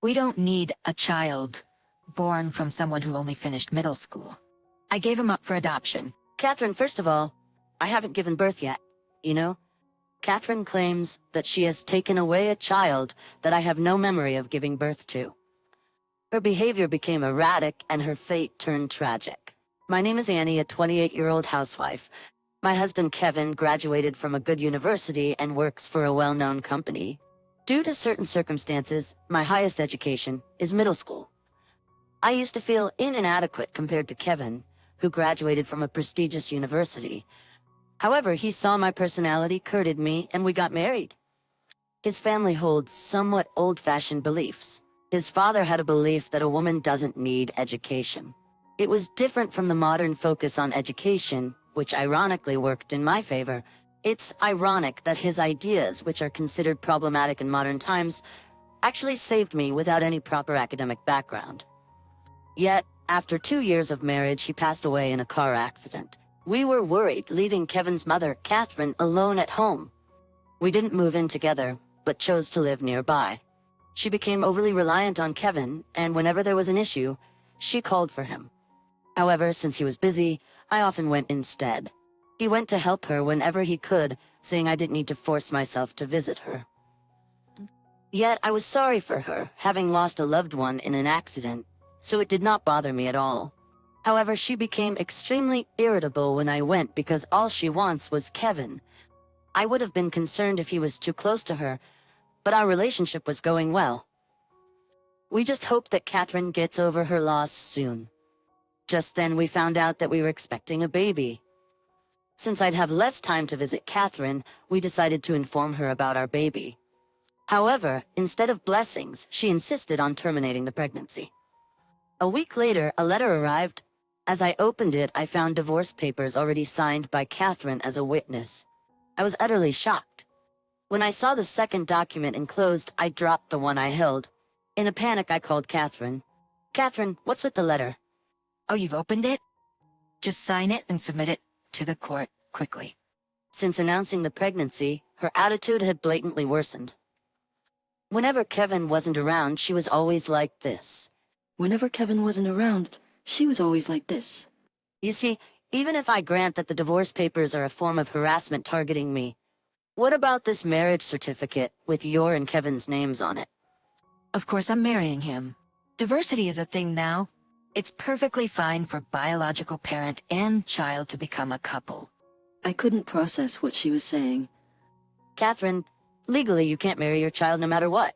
We don't need a child born from someone who only finished middle school. I gave him up for adoption. Catherine, first of all, I haven't given birth yet, you know? Catherine claims that she has taken away a child that I have no memory of giving birth to. Her behavior became erratic and her fate turned tragic. My name is Annie, a 28-year-old housewife. My husband Kevin graduated from a good university and works for a well-known company. Due to certain circumstances, my highest education is middle school. I used to feel inadequate compared to Kevin, who graduated from a prestigious university. However, he saw my personality, courted me, and we got married. His family holds somewhat old-fashioned beliefs. His father had a belief that a woman doesn't need education. It was different from the modern focus on education, which ironically worked in my favor. It's ironic that his ideas, which are considered problematic in modern times, actually saved me without any proper academic background. Yet, after 2 years of marriage, he passed away in a car accident. We were worried, leaving Kevin's mother, Catherine, alone at home. We didn't move in together, but chose to live nearby. She became overly reliant on Kevin, and whenever there was an issue, she called for him. However, since he was busy, I often went instead. He went to help her whenever he could, saying I didn't need to force myself to visit her. Yet I was sorry for her, having lost a loved one in an accident, so it did not bother me at all. However, she became extremely irritable when I went because all she wants was Kevin. I would have been concerned if he was too close to her, but our relationship was going well. We just hope that Catherine gets over her loss soon. Just then we found out that we were expecting a baby. Since I'd have less time to visit Catherine, we decided to inform her about our baby. However, instead of blessings, she insisted on terminating the pregnancy. A week later, a letter arrived. As I opened it, I found divorce papers already signed by Catherine as a witness. I was utterly shocked. When I saw the second document enclosed, I dropped the one I held. In a panic, I called Catherine. Catherine, what's with the letter? Oh, you've opened it? Just sign it and submit it to the court quickly. Since announcing the pregnancy, her attitude had blatantly worsened. Whenever Kevin wasn't around, she was always like this. Whenever Kevin wasn't around, she was always like this. You see, even if I grant that the divorce papers are a form of harassment targeting me, what about this marriage certificate with your and Kevin's names on it? Of course I'm marrying him. Diversity is a thing now. It's perfectly fine for biological parent and child to become a couple. I couldn't process what she was saying. Catherine, legally you can't marry your child no matter what.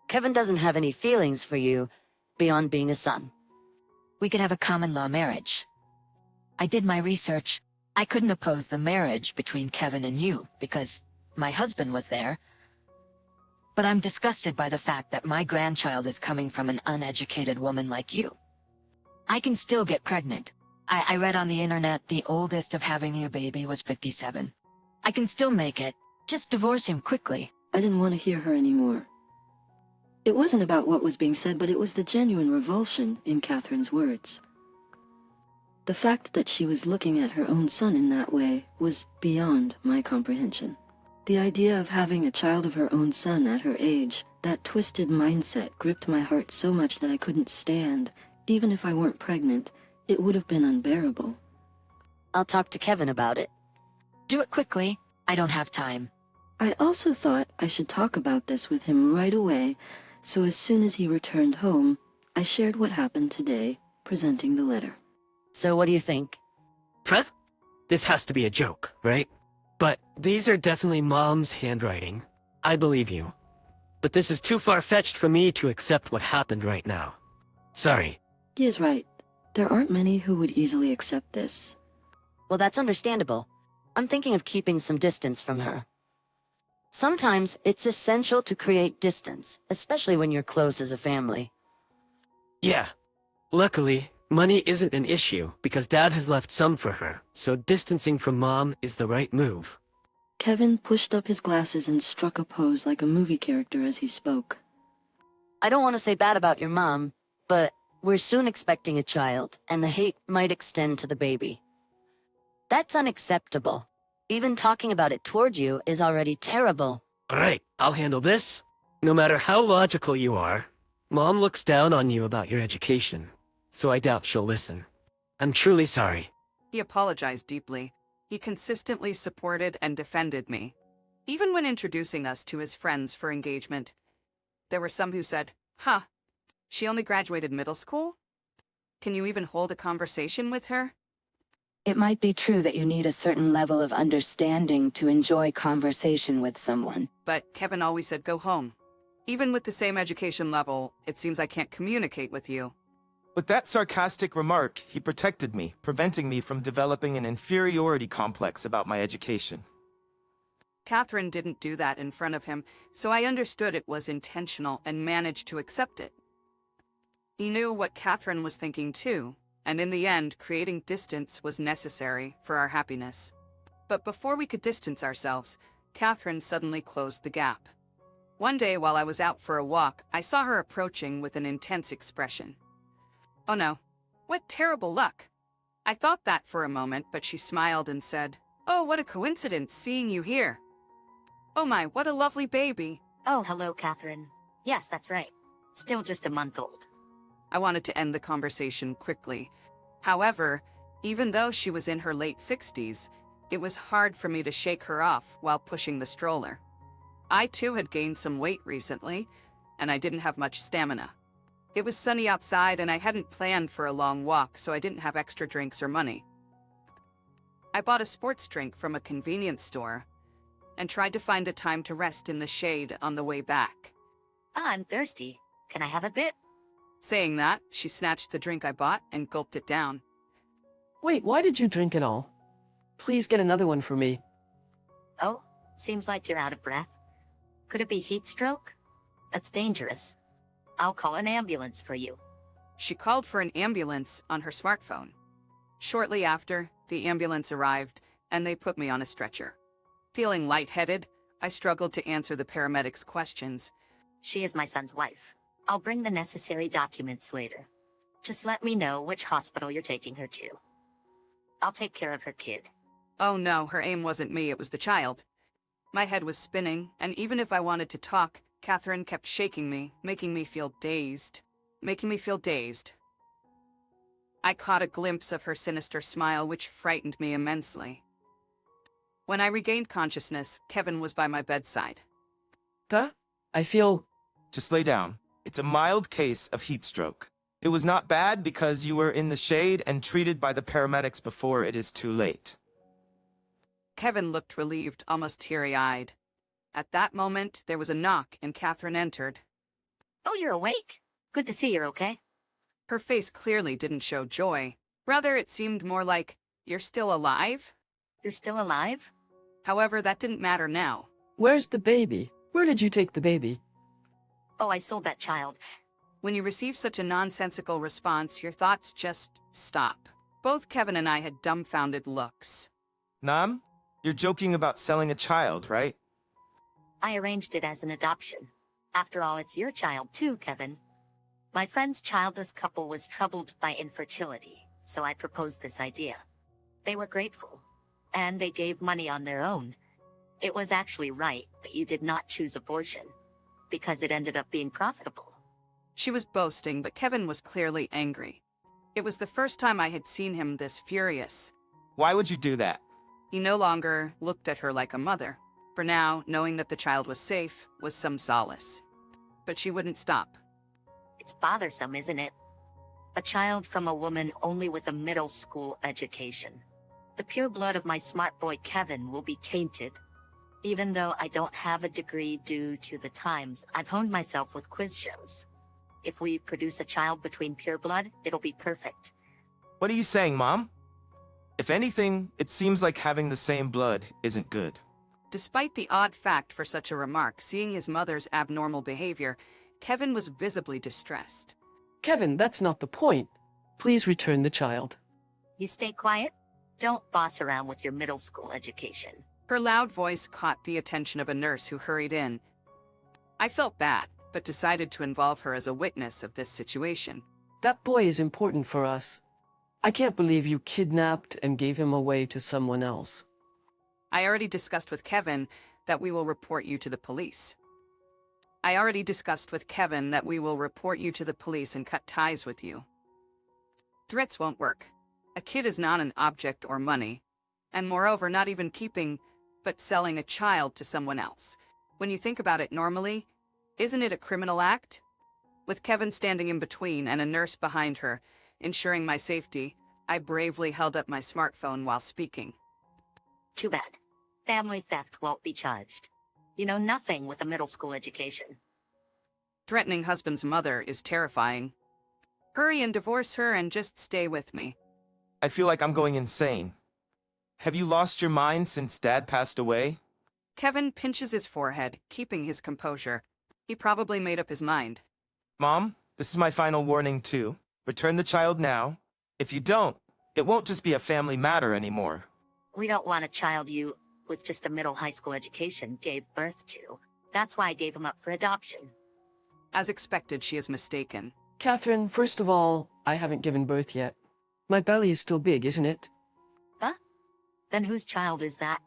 Kevin doesn't have any feelings for you beyond being a son. We could have a common law marriage. I did my research. I couldn't oppose the marriage between Kevin and you because my husband was there. But I'm disgusted by the fact that my grandchild is coming from an uneducated woman like you. I can still get pregnant. I read on the internet the oldest of having a baby was 57. I can still make it. Just divorce him quickly. I didn't want to hear her anymore. It wasn't about what was being said, but it was the genuine revulsion in Catherine's words. The fact that she was looking at her own son in that way was beyond my comprehension. The idea of having a child of her own son at her age, that twisted mindset gripped my heart so much that I couldn't stand. Even if I weren't pregnant, it would have been unbearable. I'll talk to Kevin about it. Do it quickly. I don't have time. I also thought I should talk about this with him right away, so as soon as he returned home, I shared what happened today, presenting the letter. So what do you think? This has to be a joke, right? But these are definitely Mom's handwriting. I believe you. But this is too far-fetched for me to accept what happened right now. Sorry. He is right. There aren't many who would easily accept this. Well, that's understandable. I'm thinking of keeping some distance from her. Sometimes it's essential to create distance, especially when you're close as a family. Yeah. Luckily, money isn't an issue because Dad has left some for her, so distancing from Mom is the right move. Kevin pushed up his glasses and struck a pose like a movie character as he spoke. I don't want to say bad about your mom, but we're soon expecting a child, and the hate might extend to the baby. That's unacceptable. Even talking about it toward you is already terrible. Alright, I'll handle this. No matter how logical you are, Mom looks down on you about your education, so I doubt she'll listen. I'm truly sorry. He apologized deeply. He consistently supported and defended me. Even when introducing us to his friends for engagement, there were some who said, "Huh, she only graduated middle school? Can you even hold a conversation with her?" It might be true that you need a certain level of understanding to enjoy conversation with someone. But Kevin always said, "Go home. Even with the same education level, it seems I can't communicate with you." With that sarcastic remark, he protected me, preventing me from developing an inferiority complex about my education. Catherine didn't do that in front of him, so I understood it was intentional and managed to accept it. He knew what Catherine was thinking too, and in the end, creating distance was necessary for our happiness. But before we could distance ourselves, Catherine suddenly closed the gap. One day while I was out for a walk, I saw her approaching with an intense expression. Oh no, what terrible luck. I thought that for a moment, but she smiled and said, "Oh, what a coincidence seeing you here. Oh my, what a lovely baby." Oh, hello, Catherine. Yes, that's right. Still just a month old. I wanted to end the conversation quickly. However, even though she was in her late 60s, it was hard for me to shake her off while pushing the stroller. I too had gained some weight recently, and I didn't have much stamina. It was sunny outside and I hadn't planned for a long walk, so I didn't have extra drinks or money. I bought a sports drink from a convenience store and tried to find a time to rest in the shade on the way back. I'm thirsty. Can I have a bit? Saying that, she snatched the drink I bought and gulped it down. Wait, why did you drink it all? Please get another one for me. Oh, seems like you're out of breath. Could it be heat stroke? That's dangerous. I'll call an ambulance for you. She called for an ambulance on her smartphone. Shortly after, the ambulance arrived, and they put me on a stretcher. Feeling lightheaded, I struggled to answer the paramedics' questions. She is my son's wife. I'll bring the necessary documents later. Just let me know which hospital you're taking her to. I'll take care of her kid. Oh no, her aim wasn't me, it was the child. My head was spinning, and even if I wanted to talk, Catherine kept shaking me, making me feel dazed. I caught a glimpse of her sinister smile, which frightened me immensely. When I regained consciousness, Kevin was by my bedside. Huh? I feel... Just lay down. It's a mild case of heat stroke. It was not bad because you were in the shade and treated by the paramedics before it is too late. Kevin looked relieved, almost teary-eyed. At that moment, there was a knock and Catherine entered. Oh, you're awake? Good to see you're okay. Her face clearly didn't show joy. Rather, it seemed more like, "You're still alive?" You're still alive? However, that didn't matter now. Where's the baby? Where did you take the baby? Oh, I sold that child. When you receive such a nonsensical response, your thoughts just stop. Both Kevin and I had dumbfounded looks. Nam, you're joking about selling a child, right? I arranged it as an adoption. After all, it's your child too, Kevin. My friend's childless couple was troubled by infertility, so I proposed this idea. They were grateful, and they gave money on their own. It was actually right that you did not choose abortion, because it ended up being profitable. She was boasting, but Kevin was clearly angry. It was the first time I had seen him this furious. Why would you do that? He no longer looked at her like a mother. For now, knowing that the child was safe was some solace. But she wouldn't stop. It's bothersome, isn't it? A child from a woman only with a middle school education. The pure blood of my smart boy Kevin will be tainted. Even though I don't have a degree due to the times, I've honed myself with quiz shows. If we produce a child between pure blood, it'll be perfect. What are you saying, Mom? If anything, it seems like having the same blood isn't good. Despite the odd fact for such a remark, seeing his mother's abnormal behavior, Kevin was visibly distressed. Kevin, that's not the point. Please return the child. You stay quiet. Don't boss around with your middle school education. Her loud voice caught the attention of a nurse who hurried in. I felt bad, but decided to involve her as a witness of this situation. That boy is important for us. I can't believe you kidnapped and gave him away to someone else. I already discussed with Kevin that we will report you to the police. I already discussed with Kevin that we will report you to the police and cut ties with you. Threats won't work. A kid is not an object or money, and moreover not even keeping, but selling a child to someone else. When you think about it normally, isn't it a criminal act? With Kevin standing in between and a nurse behind her, ensuring my safety, I bravely held up my smartphone while speaking. Too bad. Family theft won't be charged. You know nothing with a middle school education. Threatening husband's mother is terrifying. Hurry and divorce her and just stay with me. I feel like I'm going insane. Have you lost your mind since Dad passed away? Kevin pinches his forehead, keeping his composure. He probably made up his mind. Mom, this is my final warning too. Return the child now. If you don't, it won't just be a family matter anymore. We don't want a child you, with just a middle high school education, gave birth to. That's why I gave him up for adoption. As expected, she is mistaken. Catherine, first of all, I haven't given birth yet. My belly is still big, isn't it? Huh? Then whose child is that?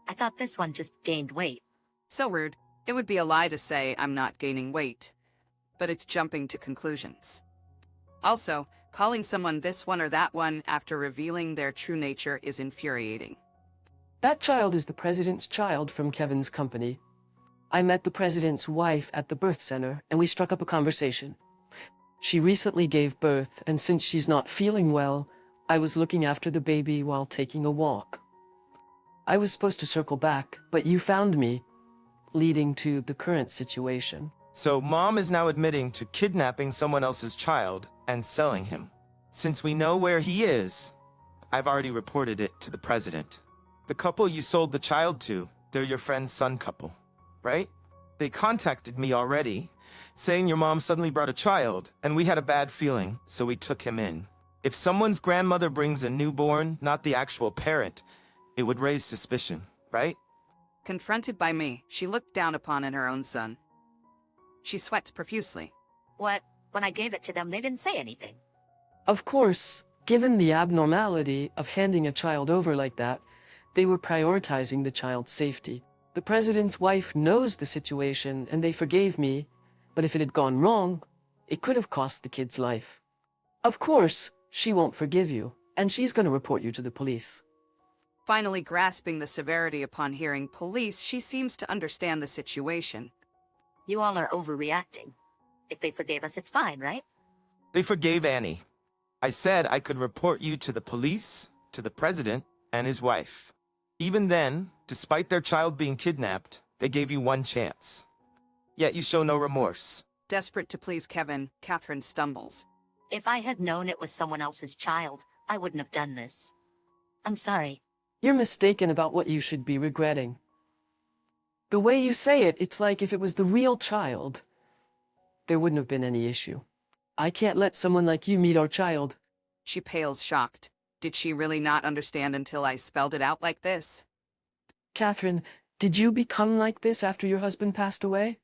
I thought this one just gained weight. So rude. It would be a lie to say I'm not gaining weight. But it's jumping to conclusions. Also, calling someone this one or that one after revealing their true nature is infuriating. That child is the president's child from Kevin's company. I met the president's wife at the birth center, and we struck up a conversation. She recently gave birth, and since she's not feeling well, I was looking after the baby while taking a walk. I was supposed to circle back, but you found me, leading to the current situation. So Mom is now admitting to kidnapping someone else's child and selling him. Since we know where he is, I've already reported it to the president. The couple you sold the child to, they're your friend's son couple, right? They contacted me already, saying your mom suddenly brought a child, and we had a bad feeling, so we took him in. If someone's grandmother brings a newborn, not the actual parent, it would raise suspicion, right? Confronted by me, she looked down upon her own son. She sweats profusely. What? When I gave it to them, they didn't say anything. Of course, given the abnormality of handing a child over like that, they were prioritizing the child's safety. The president's wife knows the situation, and they forgave me, but if it had gone wrong, it could have cost the kid's life. Of course, she won't forgive you, and she's going to report you to the police. Finally grasping the severity upon hearing police, she seems to understand the situation. You all are overreacting. If they forgave us, it's fine, right? They forgave Annie. I said I could report you to the police, to the president, and his wife. Even then, despite their child being kidnapped, they gave you one chance. Yet you show no remorse. Desperate to please Kevin, Catherine stumbles. If I had known it was someone else's child, I wouldn't have done this. I'm sorry. You're mistaken about what you should be regretting. The way you say it, it's like if it was the real child, there wouldn't have been any issue. I can't let someone like you meet our child. She pales, shocked. Did she really not understand until I spelled it out like this? Catherine, did you become like this after your husband passed away?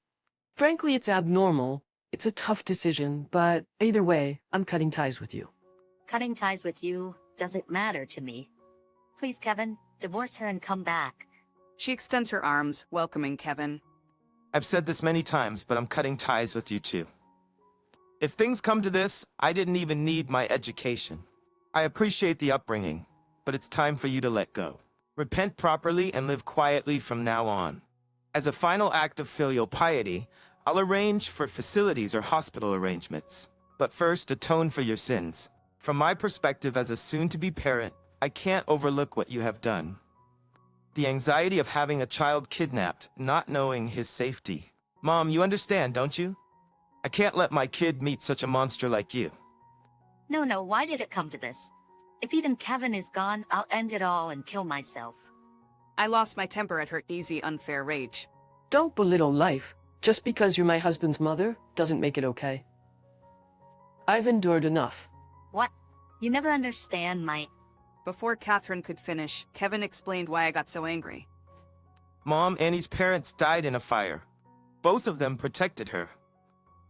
Frankly, it's abnormal. It's a tough decision, but either way, I'm cutting ties with you. Cutting ties with you doesn't matter to me. Please, Kevin, divorce her and come back. She extends her arms, welcoming Kevin. I've said this many times, but I'm cutting ties with you too. If things come to this, I didn't even need my education. I appreciate the upbringing, but it's time for you to let go. Repent properly and live quietly from now on. As a final act of filial piety, I'll arrange for facilities or hospital arrangements. But first, atone for your sins. From my perspective as a soon-to-be parent, I can't overlook what you have done. The anxiety of having a child kidnapped, not knowing his safety. Mom, you understand, don't you? I can't let my kid meet such a monster like you. No, why did it come to this? If even Kevin is gone, I'll end it all and kill myself. I lost my temper at her easy, unfair rage. Don't belittle life. Just because you're my husband's mother doesn't make it okay. I've endured enough. What? You never understand my... Before Catherine could finish, Kevin explained why I got so angry. Mom, Annie's parents died in a fire. Both of them protected her.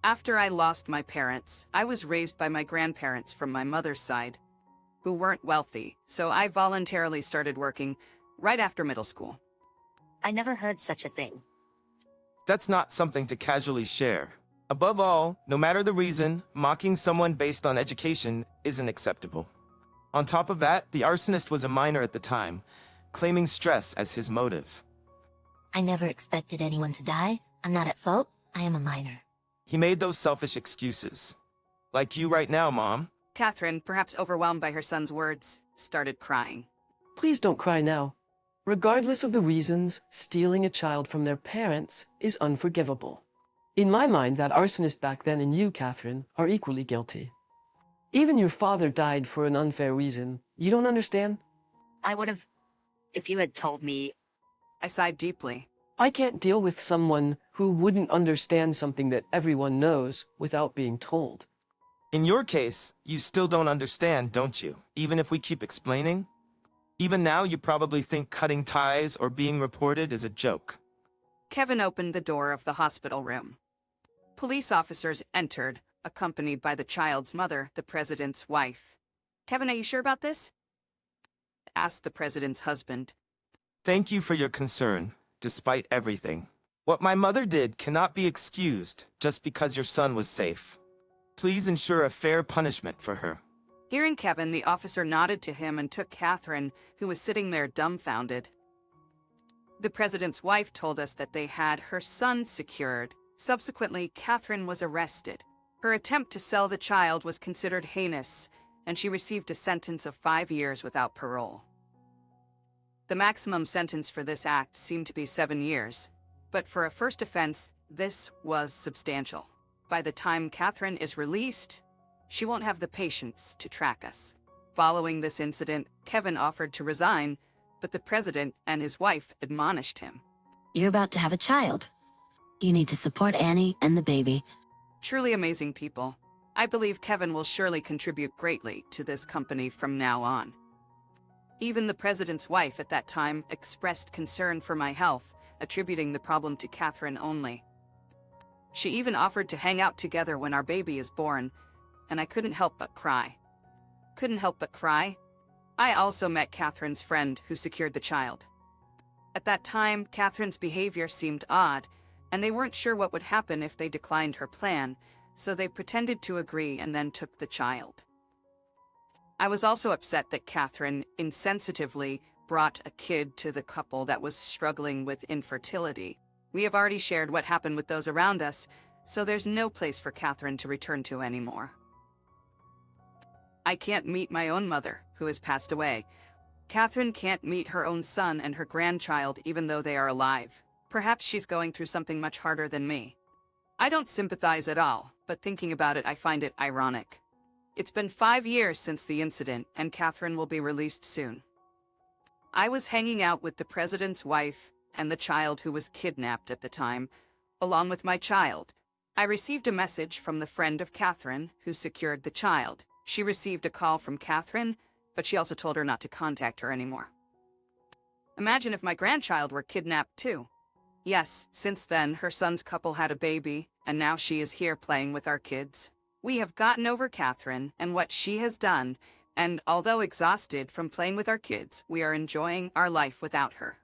After I lost my parents, I was raised by my grandparents from my mother's side, who weren't wealthy, so I voluntarily started working right after middle school. I never heard such a thing. That's not something to casually share. Above all, no matter the reason, mocking someone based on education isn't acceptable. On top of that, the arsonist was a minor at the time, claiming stress as his motive. I never expected anyone to die. I'm not at fault. I am a minor. He made those selfish excuses. Like you right now, Mom. Catherine, perhaps overwhelmed by her son's words, started crying. Please don't cry now. Regardless of the reasons, stealing a child from their parents is unforgivable. In my mind, that arsonist back then and you, Catherine, are equally guilty. Even your father died for an unfair reason. You don't understand? I would have, if you had told me. I sighed deeply. I can't deal with someone who wouldn't understand something that everyone knows without being told. In your case, you still don't understand, don't you? Even if we keep explaining? Even now, you probably think cutting ties or being reported is a joke. Kevin opened the door of the hospital room. Police officers entered, accompanied by the child's mother, the president's wife. Kevin, are you sure about this? Asked the president's husband. Thank you for your concern, despite everything. What my mother did cannot be excused just because your son was safe. Please ensure a fair punishment for her. Hearing Kevin, the officer nodded to him and took Catherine, who was sitting there dumbfounded. The president's wife told us that they had her son secured. Subsequently, Catherine was arrested. Her attempt to sell the child was considered heinous, and she received a sentence of 5 years without parole. The maximum sentence for this act seemed to be 7 years, but for a first offense, this was substantial. By the time Catherine is released, she won't have the patience to track us. Following this incident, Kevin offered to resign, but the president and his wife admonished him. You're about to have a child. You need to support Annie and the baby. Truly amazing people. I believe Kevin will surely contribute greatly to this company from now on. Even the president's wife at that time expressed concern for my health, attributing the problem to Catherine only. She even offered to hang out together when our baby is born, and I couldn't help but cry. Couldn't help but cry? I also met Catherine's friend who secured the child. At that time, Catherine's behavior seemed odd, and they weren't sure what would happen if they declined her plan, so they pretended to agree and then took the child. I was also upset that Catherine insensitively brought a kid to the couple that was struggling with infertility. We have already shared what happened with those around us, so there's no place for Catherine to return to anymore. I can't meet my own mother, who has passed away. Catherine can't meet her own son and her grandchild even though they are alive. Perhaps she's going through something much harder than me. I don't sympathize at all, but thinking about it, I find it ironic. It's been 5 years since the incident, and Catherine will be released soon. I was hanging out with the president's wife and the child who was kidnapped at the time, along with my child. I received a message from the friend of Catherine who secured the child. She received a call from Catherine, but she also told her not to contact her anymore. Imagine if my grandchild were kidnapped too. Yes, since then, her son's couple had a baby, and now she is here playing with our kids. We have gotten over Catherine and what she has done, and although exhausted from playing with our kids, we are enjoying our life without her.